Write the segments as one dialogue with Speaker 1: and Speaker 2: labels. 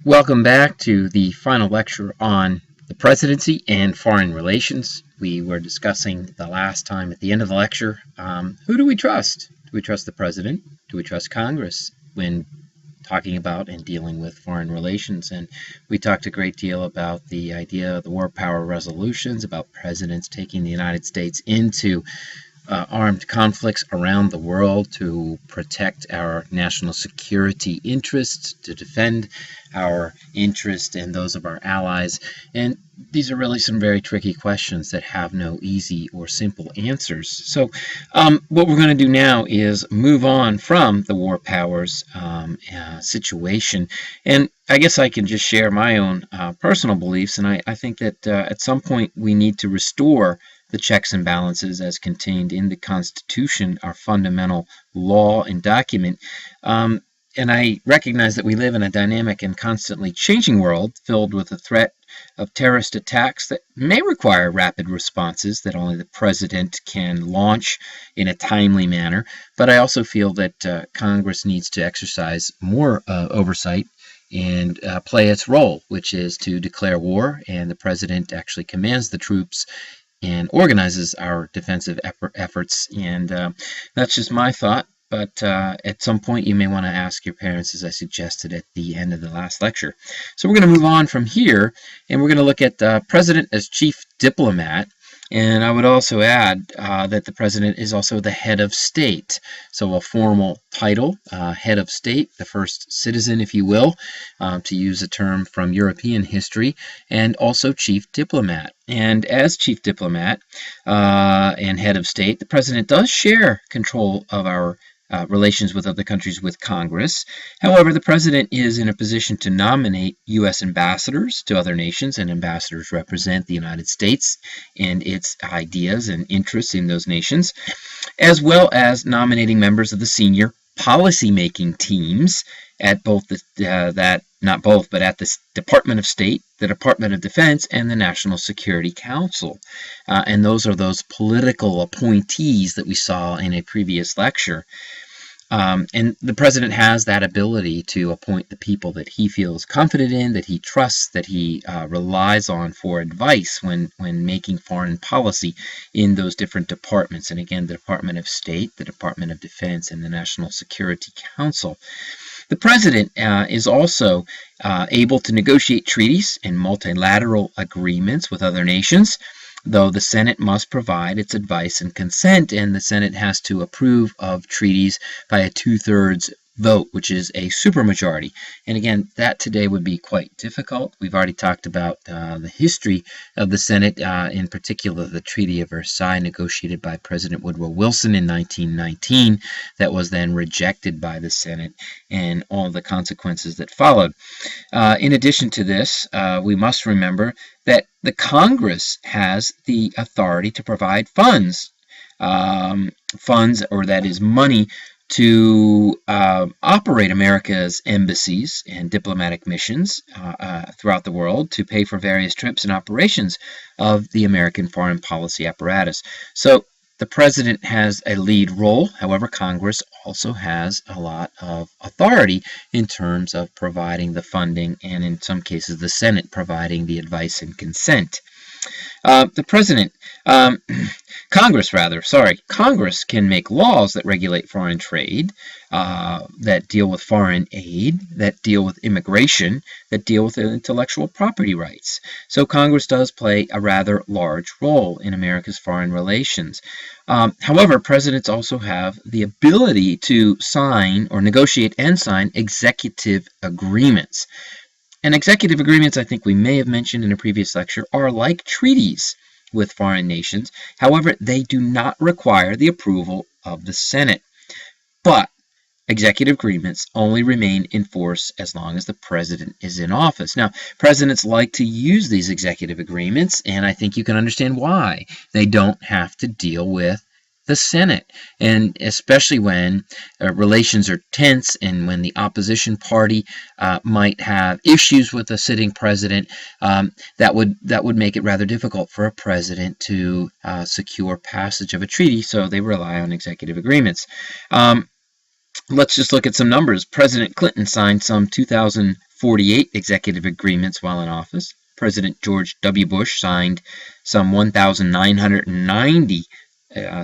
Speaker 1: Welcome back to the final lecture on the presidency and foreign relations. We were discussing the last time at the end of the lecture, who do we trust? Do we trust the president? Do we trust Congress when talking about and dealing with foreign relations? And we talked a great deal about the idea of the war power resolutions, about presidents taking the United States into armed conflicts around the world to protect our national security interests, to defend our interests and those of our allies. And these are really some very tricky questions that have no easy or simple answers. So what we're going to do now is move on from the war powers situation. And I guess I can just share my own personal beliefs. And I think that at some point we need to restore the checks and balances as contained in the Constitution, our fundamental law and document. And I recognize that we live in a dynamic and constantly changing world filled with the threat of terrorist attacks that may require rapid responses that only the president can launch in a timely manner. But I also feel that Congress needs to exercise more oversight and play its role, which is to declare war, and the president actually commands the troops and organizes our defensive efforts. And that's just my thought. But at some point, you may want to ask your parents, as I suggested at the end of the last lecture. So we're going to move on from here, and we're going to look at the president as chief diplomat. And I would also add that the president is also the head of state. So a formal title, head of state, the first citizen, if you will, to use a term from European history, and also chief diplomat. And as chief diplomat and head of state, the president does share control of our relations with other countries with Congress. However, the president is in a position to nominate U.S. ambassadors to other nations, and ambassadors represent the United States and its ideas and interests in those nations, as well as nominating members of the senior policy-making teams at both at the Department of State, the Department of Defense, and the National Security Council. And those are those political appointees that we saw in a previous lecture. And the president has that ability to appoint the people that he feels confident in, that he trusts, that he relies on for advice when making foreign policy in those different departments. And again, the Department of State, the Department of Defense, and the National Security Council. The president is also able to negotiate treaties and multilateral agreements with other nations, though the Senate must provide its advice and consent, and the Senate has to approve of treaties by a 2/3 vote, which is a supermajority. And again, that today would be quite difficult. We've already talked about the history of the Senate, in particular the Treaty of Versailles negotiated by President Woodrow Wilson in 1919 that was then rejected by the Senate, and all the consequences that followed. In addition to this, we must remember that the Congress has the authority to provide funds, or that is money, to operate America's embassies and diplomatic missions throughout the world, to pay for various trips and operations of the American foreign policy apparatus. So the president has a lead role. However, Congress also has a lot of authority in terms of providing the funding, and in some cases the Senate providing the advice and consent. Congress can make laws that regulate foreign trade, that deal with foreign aid, that deal with immigration, that deal with intellectual property rights. So Congress does play a rather large role in America's foreign relations. However, presidents also have the ability to sign or negotiate and sign executive agreements. And executive agreements, I think we may have mentioned in a previous lecture, are like treaties with foreign nations. However, they do not require the approval of the Senate. But executive agreements only remain in force as long as the president is in office. Now, presidents like to use these executive agreements, and I think you can understand why. They don't have to deal with the Senate, and especially when relations are tense and when the opposition party might have issues with the sitting president, that would make it rather difficult for a president to secure passage of a treaty, so they rely on executive agreements. Let's just look at some numbers. President Clinton signed some 2,000 48 executive agreements while in office. President George W. Bush signed some 1,990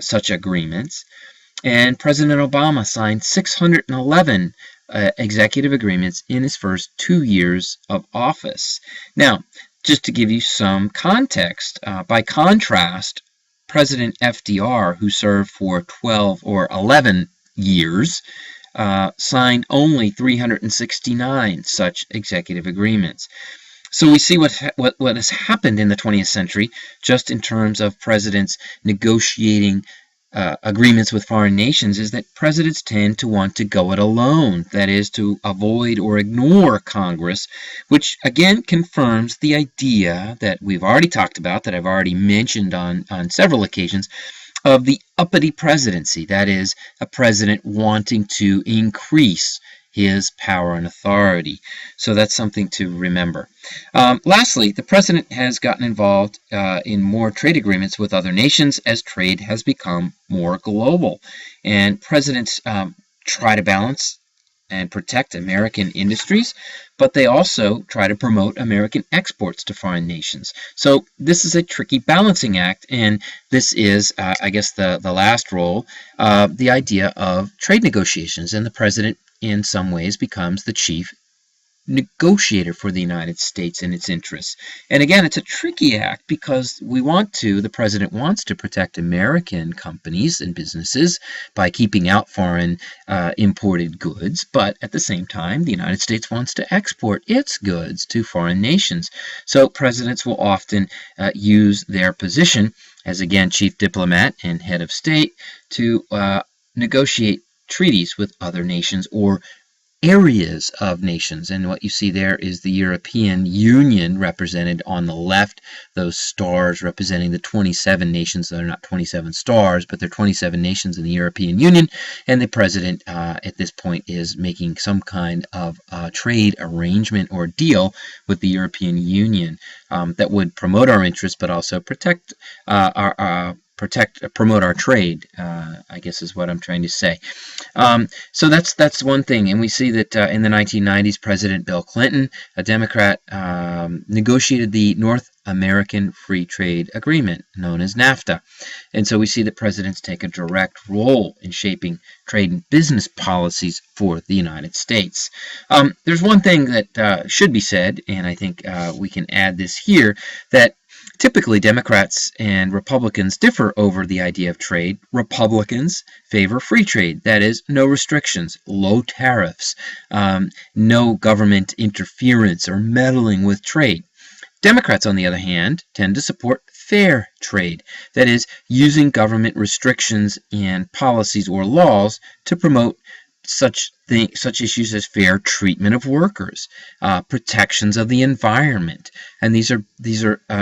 Speaker 1: such agreements. And President Obama signed 611 executive agreements in his first 2 years of office. Now, just to give you some context, by contrast, President FDR, who served for 12 or 11 years, signed only 369 such executive agreements. So we see what has happened in the 20th century just in terms of presidents negotiating agreements with foreign nations is that presidents tend to want to go it alone, that is, to avoid or ignore Congress, which again confirms the idea that we've already talked about, that I've already mentioned on several occasions, of the uppity presidency, that is, a president wanting to increase his power and authority. So that's something to remember. Lastly, the president has gotten involved in more trade agreements with other nations as trade has become more global. And presidents try to balance and protect American industries, but they also try to promote American exports to foreign nations. So this is a tricky balancing act, and this is, I guess, the last role, the idea of trade negotiations, and the president in some ways becomes the chief negotiator for the United States and its interests. And again, it's a tricky act because the president wants to protect American companies and businesses by keeping out foreign imported goods, but at the same time, the United States wants to export its goods to foreign nations. So presidents will often use their position as, again, chief diplomat and head of state to negotiate treaties with other nations or areas of nations. And what you see there is the European Union represented on the left, those stars representing the 27 nations. They're not 27 stars, but they're 27 nations in the European Union. And the president at this point is making some kind of trade arrangement or deal with the European Union that would promote our interests, but also promote our trade, I guess is what I'm trying to say. So that's one thing. And we see that in the 1990s, President Bill Clinton, a Democrat, negotiated the North American Free Trade Agreement, known as NAFTA. And so we see that presidents take a direct role in shaping trade and business policies for the United States. There's one thing that should be said, and I think we can add this here, that typically, Democrats and Republicans differ over the idea of trade. Republicans favor free trade, that is, no restrictions, low tariffs, no government interference or meddling with trade. Democrats, on the other hand, tend to support fair trade, that is, using government restrictions and policies or laws to promote such issues as fair treatment of workers, protections of the environment, and these are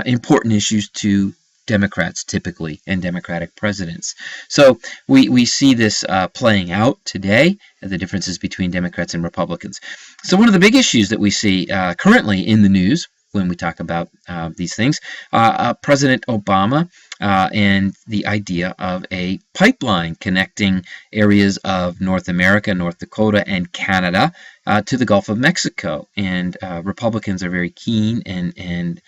Speaker 1: important issues to Democrats typically and Democratic presidents. So we see this playing out today, the differences between Democrats and Republicans. So one of the big issues that we see currently in the news when we talk about these things, President Obama and the idea of a pipeline connecting areas of North America, North Dakota, and Canada to the Gulf of Mexico. And Republicans are very keen and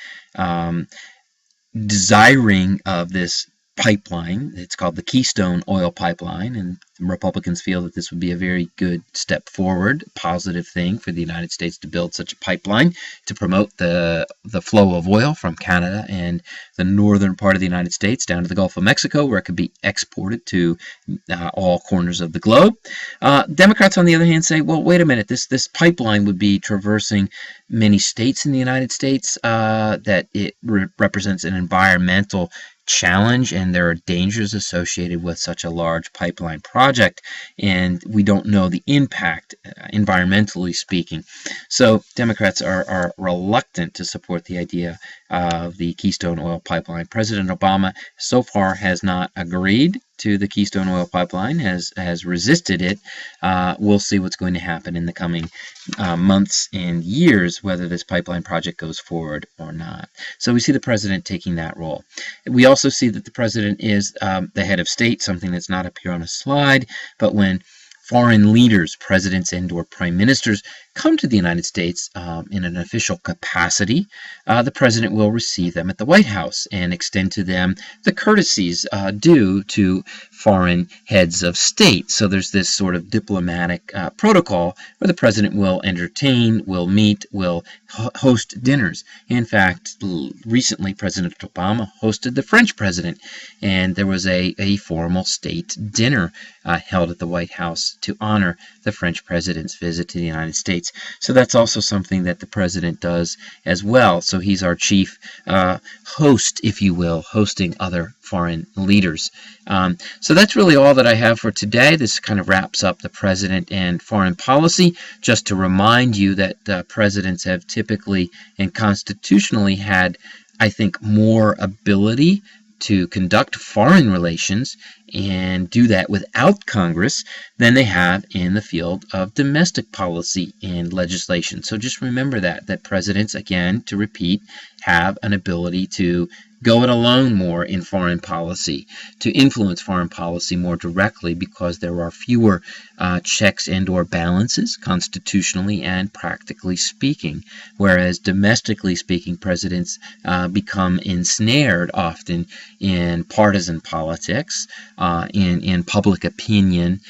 Speaker 1: desiring of this pipeline. It's called the Keystone Oil Pipeline, and Republicans feel that this would be a very good step forward, positive thing for the United States to build such a pipeline to promote the flow of oil from Canada and the northern part of the United States down to the Gulf of Mexico, where it could be exported to all corners of the globe. Democrats, on the other hand, say, well, wait a minute, this pipeline would be traversing many states in the United States, that it represents an environmental challenge, and there are dangers associated with such a large pipeline project, and we don't know the impact, environmentally speaking. So Democrats are reluctant to support the idea of the Keystone Oil Pipeline. President Obama so far has not agreed to the Keystone Oil Pipeline, has resisted it. We'll see what's going to happen in the coming months and years, whether this pipeline project goes forward or not. So we see the president taking that role. We also see that the president is the head of state, something that's not up here on a slide, but when foreign leaders, presidents and or prime ministers, come to the United States in an official capacity, the president will receive them at the White House and extend to them the courtesies due to foreign heads of state. So there's this sort of diplomatic protocol where the president will entertain, will meet, will host dinners. In fact, recently President Obama hosted the French president, and there was a formal state dinner held at the White House to honor the French president's visit to the United States. So that's also something that the president does as well. So he's our chief host, if you will, hosting other foreign leaders. So that's really all that I have for today. This kind of wraps up the president and foreign policy. Just to remind you that presidents have typically and constitutionally had, I think, more ability to conduct foreign relations and do that without Congress than they have in the field of domestic policy and legislation. So just remember that presidents, again, to repeat, have an ability to go it alone more in foreign policy, to influence foreign policy more directly, because there are fewer checks and or balances constitutionally and practically speaking, whereas domestically speaking, presidents become ensnared often in partisan politics, in public opinion,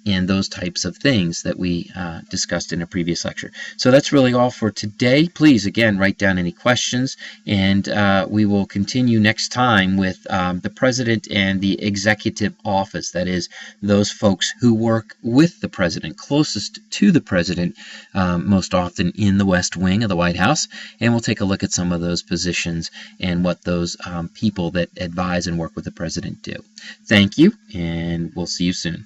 Speaker 1: and those types of things that we discussed in a previous lecture. So that's really all for today. Please, again, write down any questions, and we will continue next time with the President and the Executive Office. That is, those folks who work with the President, closest to the President, most often in the West Wing of the White House. And we'll take a look at some of those positions and what those people that advise and work with the President do. Thank you, and we'll see you soon.